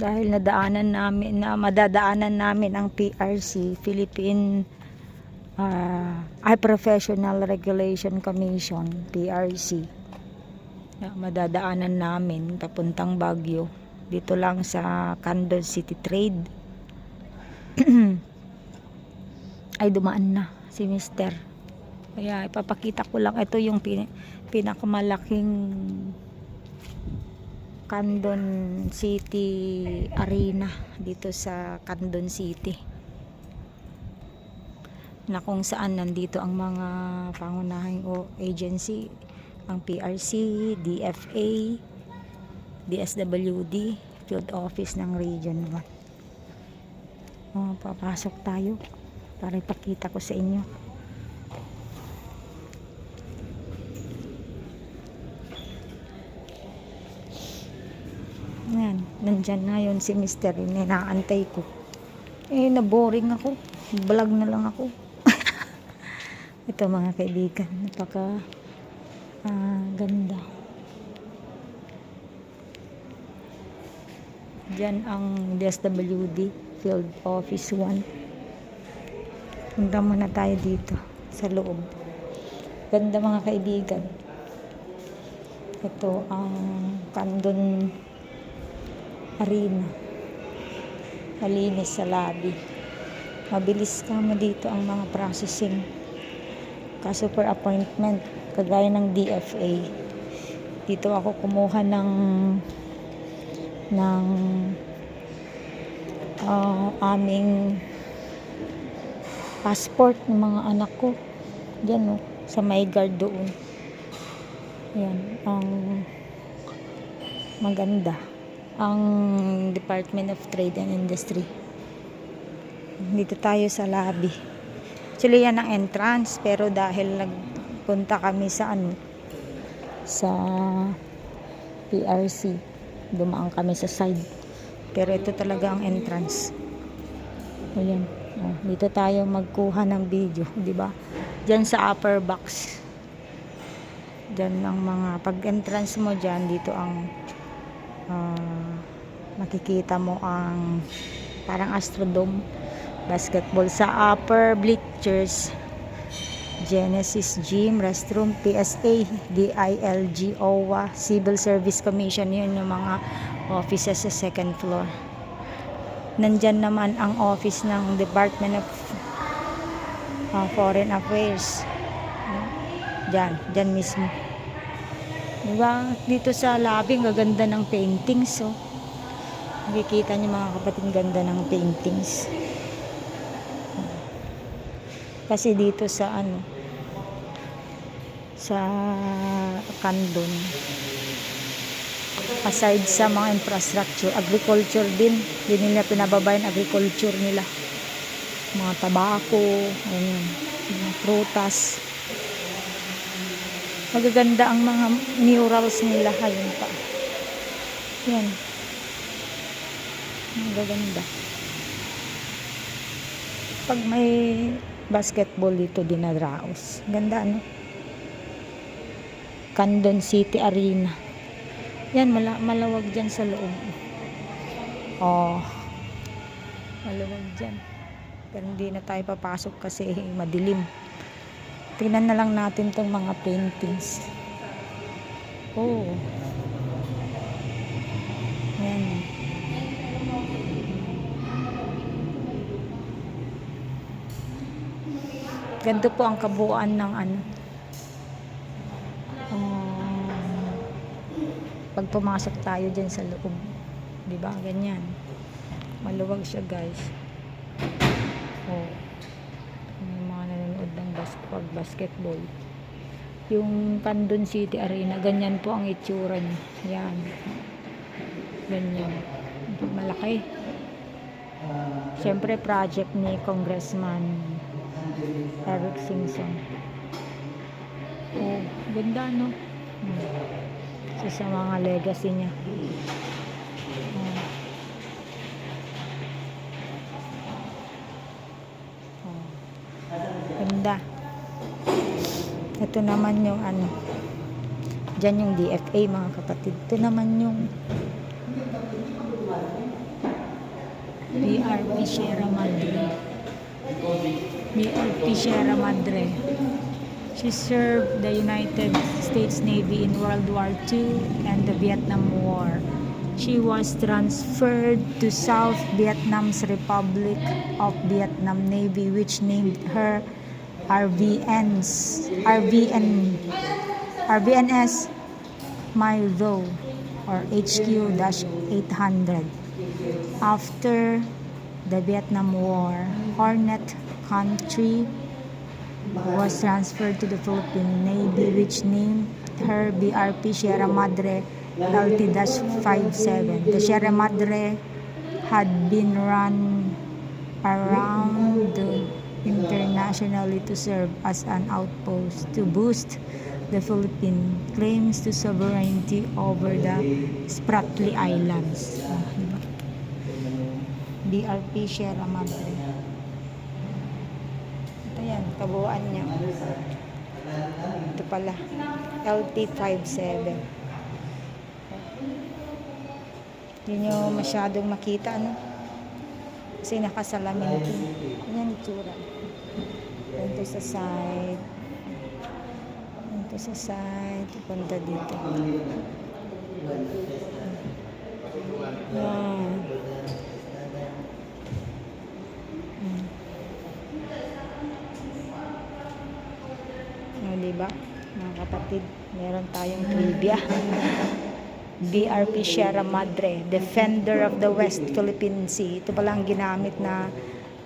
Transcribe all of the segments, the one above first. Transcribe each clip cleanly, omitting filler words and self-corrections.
Dahil madadaanan namin ang PRC, Philippine Professional Regulation Commission, PRC. Madadaanan namin papuntang Baguio. Dito lang sa Candon City Trade. Ay dumaan na si Mister. Kaya ipapakita ko lang, ito yung pinakamalaking Candon City Arena dito sa Candon City, na kung saan nandito ang mga pangunahing agency, ang PRC, DFA, DSWD, Field Office ng Region 1. Papasok tayo para ipakita ko sa inyo. Yan, nandyan na yun si Mr. Inaantay ko. Naboring ako. Vlog na lang ako. Ito mga kaibigan, napaka ganda. Diyan ang DSWD Field Office 1. Punta muna tayo dito sa loob. Ganda mga kaibigan. Ito ang Candon Arena. Malinis sa lobby. Mabilis kamo dito ang mga processing. Kaso per appointment, kagaya ng DFA. Dito ako kumuha ng aming passport ng mga anak ko. Diyan sa may guard doon. Yan, ang maganda. Ang Department of Trade and Industry. Dito tayo sa lobby. Actually yan ang entrance, pero dahil nagpunta kami sa sa PRC, dumaan kami sa side. Pero ito talaga ang entrance. Ayan. Dito tayo magkuha ng video, di ba? Diyan sa upper box. Diyan ang mga pag-entrance mo diyan, dito ang makikita mo ang parang Astrodome basketball. Sa upper bleachers, Genesis Gym, restroom, PSA, DILG, OWA, Civil Service Commission. Yun yung mga offices sa second floor. Nandyan naman ang office ng Department of Foreign Affairs. Dyan mismo. Diba? Dito sa lobby, gaganda ng paintings. So, makikita niyo mga kapatid, ganda ng paintings. Kasi dito sa sa Candon, aside sa mga infrastructure, agriculture din nila pinababayan, agriculture nila. Mga tabako, mga prutas. Magaganda ang mga murals nila. Ayun pa. Yan. Magaganda. Pag may basketball dito, dinaraos. Ganda, Candon City Arena. Yan, malawag dyan sa loob. Malawag dyan. Pero hindi na tayo papasok kasi madilim. Tingnan na lang natin tong mga paintings. Yan. Ganito po ang kabuuan ng pag pumasok tayo dyan sa loob. Diba? Ganyan. Maluwag siya, guys. Yung mga nanonood ng basketball. Yung Candon City Arena, ganyan po ang itsura niya. Yan. Ganyan. Malaki. Siyempre, project ni Congressman Eric Singson. Ganda, no? Sa mga legacy niya. Ganda. Ito naman yung dyan yung DFA, mga kapatid. Ito naman yung BRP Sierra Madre. BRP Sierra Madre. She served the United States Navy in World War II and the Vietnam War. She was transferred to South Vietnam's Republic of Vietnam Navy, which named her RVNS My Tho or HQ-800. After the Vietnam War, Hornet Country was transferred to the Philippine Navy, which named her BRP Sierra Madre LT-57. The Sierra Madre had been run around internationally to serve as an outpost to boost the Philippine claims to sovereignty over the Spratly Islands. Diba? BRP Sierra Madre. Ito yan, kabuuan niya. Ito pala, LT-57. Hindi nyo masyadong makita, ano? Kasi nakasalamin ito. Yan itsura. Ito sa side. Ito sa side. Punta dito. Yan. Diba? Mga kapatid, meron tayong trivia. BRP Sierra Madre, Defender of the West Philippine Sea. Ito pala ang ginamit na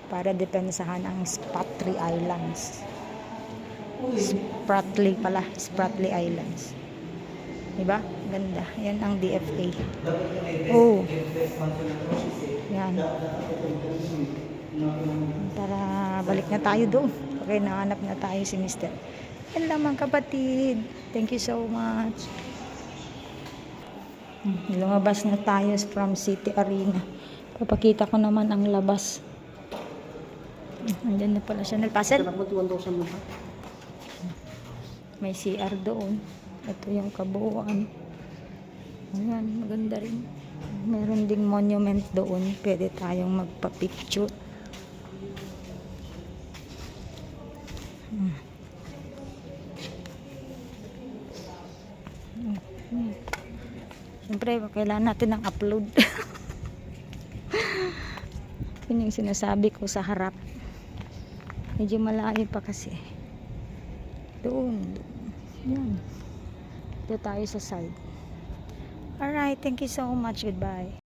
para depensahan ang Spratly Islands. Spratly pala, Spratly Islands. Diba? Ganda. Yan ang DFA. Oh. Yan. Tara, balik na tayo doon. Okay, nahanap na tayo si Mr. Yan lamang kapatid. Thank you so much. Lumabas na tayo from City Arena. Papakita ko naman ang labas. Andyan na pala siya. Nagpasan? May CR doon. Ito yung kabuuan. Ayan, maganda rin. Meron ding monument doon. Pwede tayong magpa-picture. Siyempre, kailangan natin ng upload. Yun yung sinasabi ko sa harap. Medyo malayo pa kasi. Doon. Yan. Dito tayo sa side. Alright, thank you so much. Goodbye.